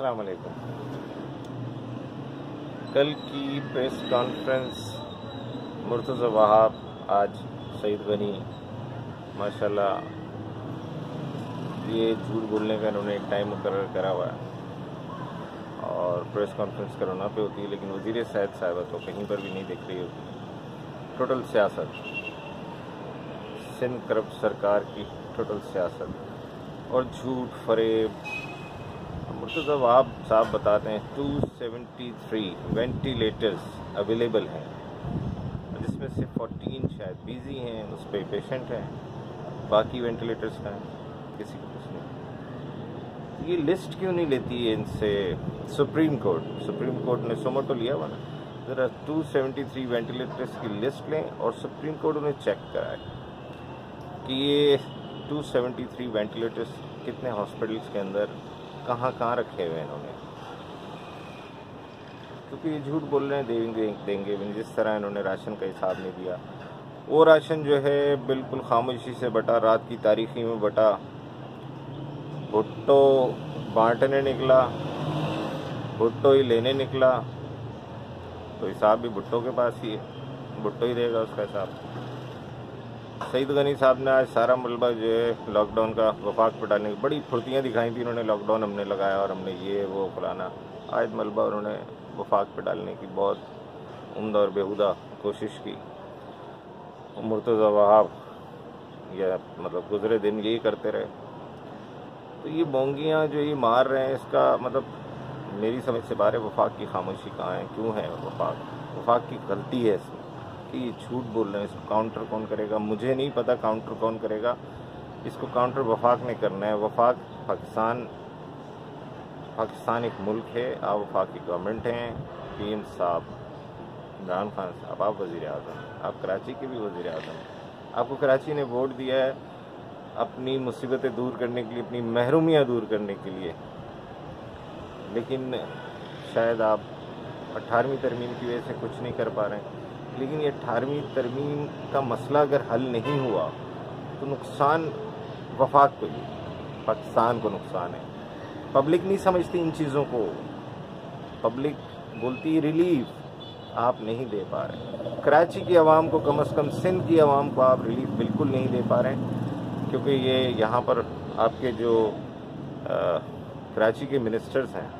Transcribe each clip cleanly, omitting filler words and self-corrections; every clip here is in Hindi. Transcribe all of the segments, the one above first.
अस्सलाम वालेकुम। कल की प्रेस कॉन्फ्रेंस मुर्तज़ा वहाब, आज सईद गनी, माशाल्लाह ये झूठ बोलने का इन्होंने एक टाइम मुकर्रर करा हुआ है और प्रेस कॉन्फ्रेंस कोरोना पे होती है, लेकिन वज़ीर सेहत साहिबा तो कहीं पर भी नहीं दिख रही होती। टोटल सियासत, सिंध करप्ट सरकार की टोटल सियासत और झूठ फरेब। मुर्तज़ा वहाब साहब बताते हैं 273 वेंटिलेटर्स अवेलेबल हैं, जिसमें से 14 शायद बिजी हैं, उस पर पेशेंट हैं, बाकी वेंटिलेटर्स का हैं, किसी को कुछ नहीं। ये लिस्ट क्यों नहीं लेती है इनसे सुप्रीम कोर्ट ने सोमो तो लिया हुआ ना, ज़रा 273 वेंटिलेटर्स की लिस्ट लें और सुप्रीम कोर्ट उन्हें चेक कराए कि ये 273 वेंटिलेटर्स कितने हॉस्पिटल्स के अंदर कहाँ रखे हुए हैं इन्होंने, क्योंकि ये झूठ बोल रहे हैं देंगे भी नहीं। जिस तरह इन्होंने राशन का हिसाब नहीं दिया, वो राशन जो है बिल्कुल खामोशी से बटा, रात की तारीखी में बटा, भुट्टो बांटने निकला, भुट्टो ही लेने निकला, तो हिसाब भी भुट्टो के पास ही है, भुट्टो ही देगा उसका हिसाब। सईद गनी साहब ने आज सारा मलबा जो है लॉकडाउन का वफाक पर डालने की बड़ी फुर्तियाँ दिखाई थी उन्होंने, लॉकडाउन हमने लगाया और हमने ये वो फलाना। आज मलबा उन्होंने वफाक पर डालने की बहुत उम्दा और बेहुदा कोशिश की। मुर्तज़ा वहाब या मतलब गुजरे दिन यही करते रहे। तो ये बोंगियाँ जो ये मार रहे हैं, इसका मतलब मेरी समझ से बाहर है। वफाक की खामोशी कहाँ है, क्यों है वफाक की गलती है इसमें कि ये झूठ बोल रहे हैं। इसको काउंटर कौन करेगा मुझे नहीं पता, काउंटर कौन करेगा इसको। काउंटर वफाक ने करना है। वफाक पाकिस्तान एक मुल्क है, आप वफाक की गवर्नमेंट हैं, पीएम साहब इमरान खान साहब, आप वज़ीर आज़म, आप कराची के भी वज़ीर आज़म हैं। आपको कराची ने वोट दिया है अपनी मुसीबतें दूर करने के लिए, अपनी महरूमियाँ दूर करने के लिए, लेकिन शायद आप 18वीं तरमीम की वजह से कुछ नहीं कर पा रहे हैं। लेकिन ये 18वीं तरमीम का मसला अगर हल नहीं हुआ तो नुकसान वफाक को ही, पाकिस्तान को नुकसान है। पब्लिक नहीं समझती इन चीज़ों को, पब्लिक बोलती रिलीफ आप नहीं दे पा रहे। कराची की आवाम को, कम से कम सिंध की आवाम को आप रिलीफ बिल्कुल नहीं दे पा रहे हैं, क्योंकि ये यहाँ पर आपके जो कराची के मिनिस्टर्स हैं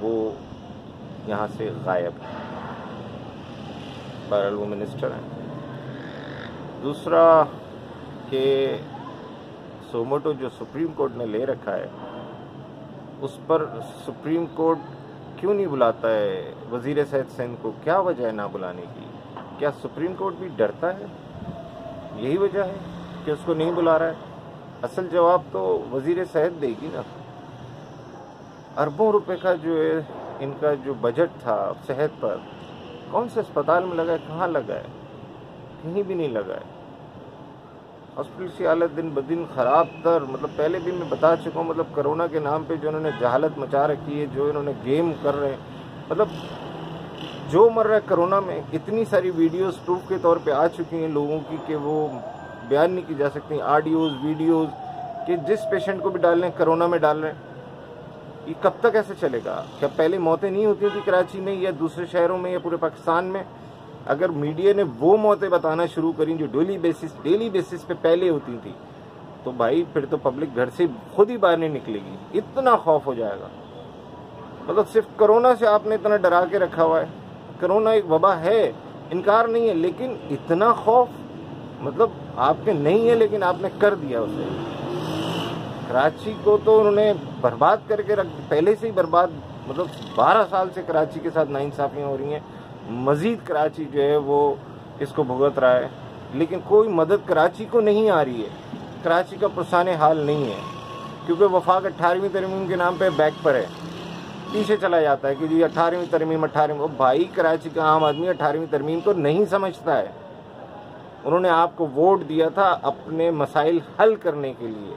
वो यहाँ से गायब हैं। बहरहाल वो मिनिस्टर हैं। दूसरा कि सोमोटो जो सुप्रीम कोर्ट ने ले रखा है, उस पर सुप्रीम कोर्ट क्यों नहीं बुलाता है वज़ीर सेहत सिंध को? क्या वजह है ना बुलाने की? क्या सुप्रीम कोर्ट भी डरता है? यही वजह है कि उसको नहीं बुला रहा है? असल जवाब तो वज़ीर सेहत देगी ना। अरबों रुपए का जो है इनका जो बजट था सेहत पर, कौन से अस्पताल में लगा है, कहाँ लगा है? कहीं भी नहीं लगा है। हॉस्पिटल की हालत दिन ब दिन ख़राब तर, मतलब पहले भी मैं बता चुका हूँ, मतलब कोरोना के नाम पे जो इन्होंने जहालत मचा रखी है, जो इन्होंने गेम कर रहे हैं, मतलब जो मर रहा है कोरोना में, इतनी सारी वीडियोस प्रूफ के तौर पे आ चुकी हैं लोगों की कि वो बयान नहीं की जा सकती। ऑडियोज़ वीडियोज़ कि जिस पेशेंट को भी डाल रहे हैं कोरोना में डाल रहे हैं। ये कब तक ऐसे चलेगा? क्या पहले मौतें नहीं होती थी कराची में या दूसरे शहरों में या पूरे पाकिस्तान में? अगर मीडिया ने वो मौतें बताना शुरू करी जो डेली बेसिस पे पहले होती थी, तो भाई फिर तो पब्लिक घर से खुद ही बाहर नहीं निकलेगी, इतना खौफ हो जाएगा। मतलब सिर्फ कोरोना से आपने इतना डरा के रखा हुआ है। कोरोना एक वबा है, इनकार नहीं है, लेकिन इतना खौफ मतलब आपके नहीं है, लेकिन आपने कर दिया उसे। कराची को तो उन्होंने बर्बाद करके रख, पहले से ही बर्बाद, मतलब 12 साल से कराची के साथ नाइंसाफियाँ हो रही हैं। मजीद कराची जो है वो इसको भुगत रहा है, लेकिन कोई मदद कराची को नहीं आ रही है। कराची का पुरसाने हाल नहीं है, क्योंकि वफाक 18वीं तरमीम के नाम पे बैक पर है, पीछे चला जाता है कि जी 18वीं तरमीम। भाई कराची का आम आदमी 18वीं तरमीम को नहीं समझता है। उन्होंने आपको वोट दिया था अपने मसाइल हल करने के लिए,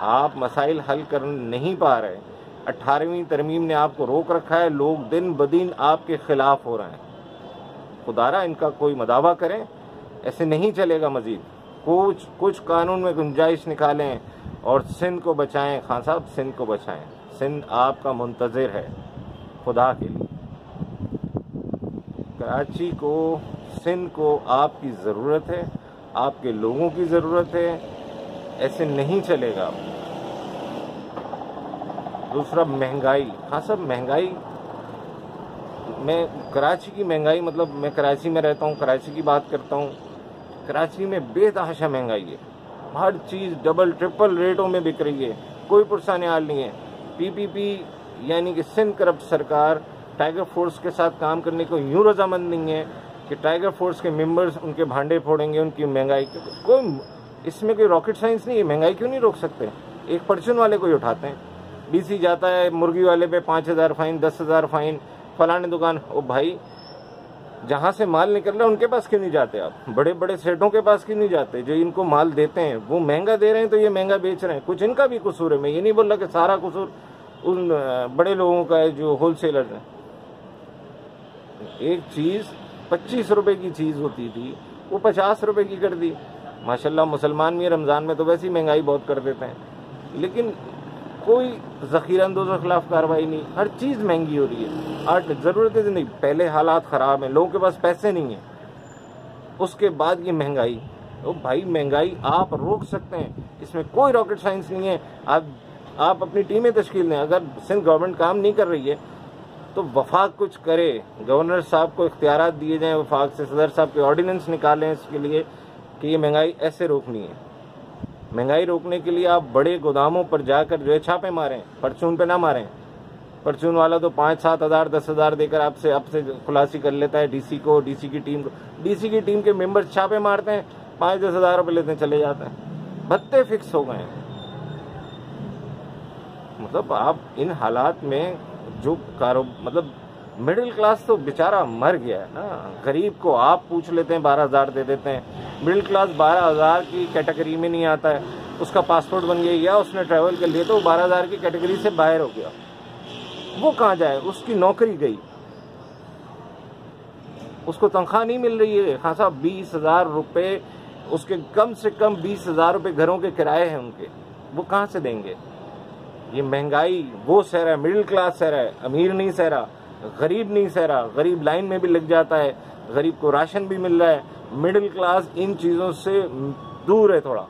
आप मसाइल हल कर नहीं पा रहे। 18वीं तरमीम ने आपको रोक रखा है, लोग दिन ब दिन आपके खिलाफ हो रहे हैं। खुदारा इनका कोई मदावा करें, ऐसे नहीं चलेगा। मजीद कुछ कानून में गुंजाइश निकालें और सिंध को बचाएं। खान साहब सिंध को बचाएं, सिंध आपका मुंतज़िर है खुदा के लिए। कराची को, सिंध को आपकी ज़रूरत है, आपके लोगों की ज़रूरत है, ऐसे नहीं चलेगा। दूसरा महंगाई, हाँ सब महंगाई, मैं कराची की महंगाई, मतलब मैं कराची में रहता हूँ, कराची की बात करता हूँ। कराची में बेतहाशा महंगाई है, हर चीज़ डबल ट्रिपल रेटों में बिक रही है, कोई पुरसाने हाल नहीं है। पीपीपी यानी कि सिंध करप्ट सरकार टाइगर फोर्स के साथ काम करने को यूं रजामंद नहीं है कि टाइगर फोर्स के मेंबर्स उनके भांडे फोड़ेंगे उनकी महंगाई। कोई इसमें कोई रॉकेट साइंस नहीं है, महंगाई क्यों नहीं रोक सकते? एक परचून वाले को ही उठाते हैं, डीसी जाता है मुर्गी वाले पे 5,000 फाइन, 10,000 फाइन, फलाने दुकान। ओ भाई, जहां से माल निकल रहा है उनके पास क्यों नहीं जाते आप? बड़े बड़े सेठों के पास क्यों नहीं जाते? जो इनको माल देते हैं वो महंगा दे रहे हैं तो ये महंगा बेच रहे हैं, कुछ इनका भी कसूर है। मैं ये नहीं बोल रहा कि सारा कसूर उन बड़े लोगों का है जो होलसेलर है। एक चीज 25 रुपए की चीज होती थी वो 50 रुपए की कर दी। माशाल्लाह मुसलमान भी रमजान में तो वैसे ही महंगाई बहुत कर देते हैं, लेकिन कोई ज़ख़ीरा अंदोज़ के खिलाफ कार्रवाई नहीं। हर चीज़ महंगी हो रही है। आज ज़रूरत है ज़िंदगी, पहले हालात ख़राब हैं, लोगों के पास पैसे नहीं हैं, उसके बाद ये महंगाई। तो भाई महंगाई आप रोक सकते हैं, इसमें कोई रॉकेट साइंस नहीं है। आप अपनी टीमें तश्कील दें। अगर सिंध गवर्नमेंट काम नहीं कर रही है तो वफाक कुछ करे, गवर्नर साहब को इख्तियारात दिए जाएँ वफाक से, सदर साहब के ऑर्डिनेंस निकालें इसके लिए कि ये महंगाई ऐसे रोकनी है। महंगाई रोकने के लिए आप बड़े गोदामों पर जाकर जो है छापे मारें, परचून पे ना मारें। परचून वाला तो 5-7 हज़ार 10 हज़ार देकर आपसे खुलासी कर लेता है डीसी को, डीसी की टीम को। डीसी की टीम के मेंबर्स छापे मारते हैं, 5-10 हज़ार रुपये लेते हैं, चले जाते हैं। भत्ते फिक्स हो गए हैं। मतलब आप इन हालात में जो मतलब मिडिल क्लास तो बेचारा मर गया है ना। गरीब को आप पूछ लेते हैं 12,000 दे देते हैं, मिडिल क्लास 12,000 की कैटेगरी में नहीं आता है। उसका पासपोर्ट बन गया या उसने ट्रैवल कर लिया तो 12,000 की कैटेगरी से बाहर हो गया। वो कहाँ जाए? उसकी नौकरी गई, उसको तनख्वाह नहीं मिल रही है। हाँ साहब, 20,000 रुपये, उसके कम से कम 20,000 रुपये घरों के किराए हैं उनके, वो कहाँ से देंगे? ये महंगाई वो सह रहा है, मिडिल क्लास सह रहा है, अमीर नहीं सह रहा, गरीब नहीं सह रहा। गरीब लाइन में भी लग जाता है, गरीब को राशन भी मिल रहा है। मिडिल क्लास इन चीज़ों से दूर है थोड़ा,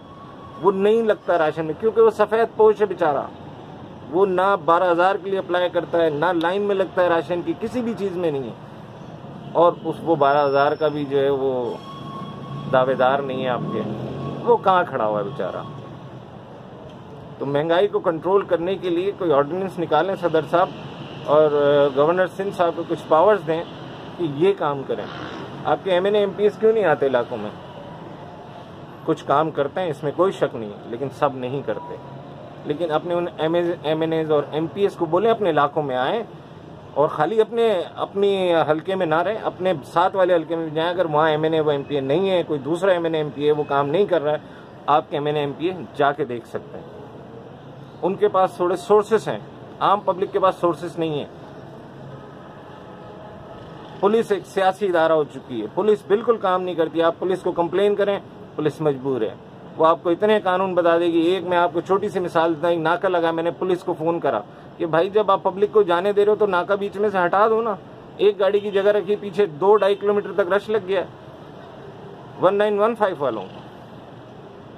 वो नहीं लगता राशन में, क्योंकि वो सफ़ेद पोश है बेचारा। वो ना 12,000 के लिए अप्लाई करता है, ना लाइन में लगता है राशन की, किसी भी चीज़ में नहीं है। और वो 12,000 का भी जो है वो दावेदार नहीं है आपके, वो कहाँ खड़ा हुआ है बेचारा। तो महंगाई को कंट्रोल करने के लिए कोई ऑर्डिनेंस निकालें सदर साहब, और गवर्नर सिंध साहब को कुछ पावर्स दें कि ये काम करें। आपके MNA MPs क्यों नहीं आते इलाकों में? कुछ काम करते हैं, इसमें कोई शक नहीं है, लेकिन सब नहीं करते। लेकिन अपने उन MNAs और MPs को बोलें अपने इलाकों में आएँ, और खाली अपनी हल्के में ना रहें, अपने साथ वाले हल्के में जाएँ। अगर वहाँ MNA व MPA नहीं है, कोई दूसरा MNA MPA वो काम नहीं कर रहा है, आपके MNA MPA जाके देख सकते हैं। उनके पास थोड़े सोर्सेस हैं, आम पब्लिक के पास सोर्सेस नहीं है। पुलिस एक सियासी इदारा हो चुकी है, पुलिस बिल्कुल काम नहीं करती। आप पुलिस को कंप्लेन करें, पुलिस मजबूर है, वो आपको इतने कानून बता देगी। एक मैं आपको छोटी सी मिसाल देता हूं, नाका लगा, मैंने पुलिस को फोन करा कि भाई जब आप पब्लिक को जाने दे रहे हो तो नाका बीच में से हटा दो ना। एक गाड़ी की जगह रखी, पीछे 2-2.5 किलोमीटर तक रश लग गया 1915 वालों।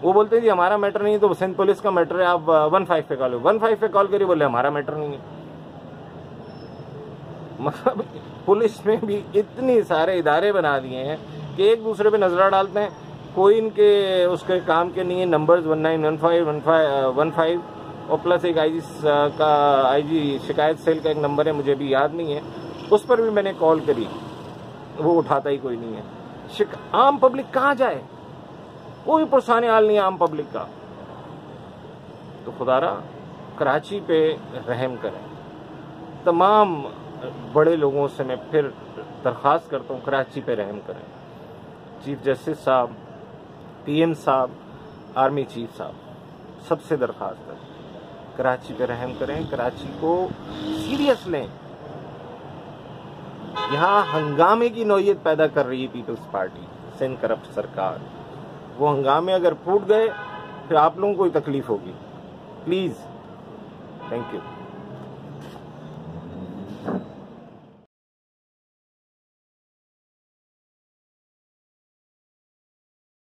वो बोलते हैं जी हमारा मैटर नहीं है, तो सिंध पुलिस का मैटर है, आप 15 पे कॉल 15 पे कॉल करिए, बोले हमारा मैटर नहीं है। मतलब पुलिस में भी इतनी सारे इदारे बना दिए हैं कि एक दूसरे पे नजर डालते हैं, कोई इनके उसके काम के नहीं है। नंबर्स 1915 और प्लस एक IG शिकायत सेल का एक नंबर है, मुझे भी याद नहीं है, उस पर भी मैंने कॉल करी, वो उठाता ही कोई नहीं है। आम पब्लिक कहाँ जाए? कोई पुरसाने हाल नहीं है आम पब्लिक का। तो खुदारा कराची पे रहम करें। तमाम बड़े लोगों से मैं फिर दरख्वास्त करता हूँ, कराची पे रहम करें। चीफ जस्टिस साहब, PM साहब, आर्मी चीफ साहब, सबसे दरख्वास्त है, कराची पे रहम करें, कराची को सीरियस लें। यहाँ हंगामे की नौयत पैदा कर रही है पीपल्स पार्टी, सिंध करप्ट सरकार। वो हंगामे अगर फूट गए फिर आप लोगों को ही तकलीफ होगी। Please, thank you.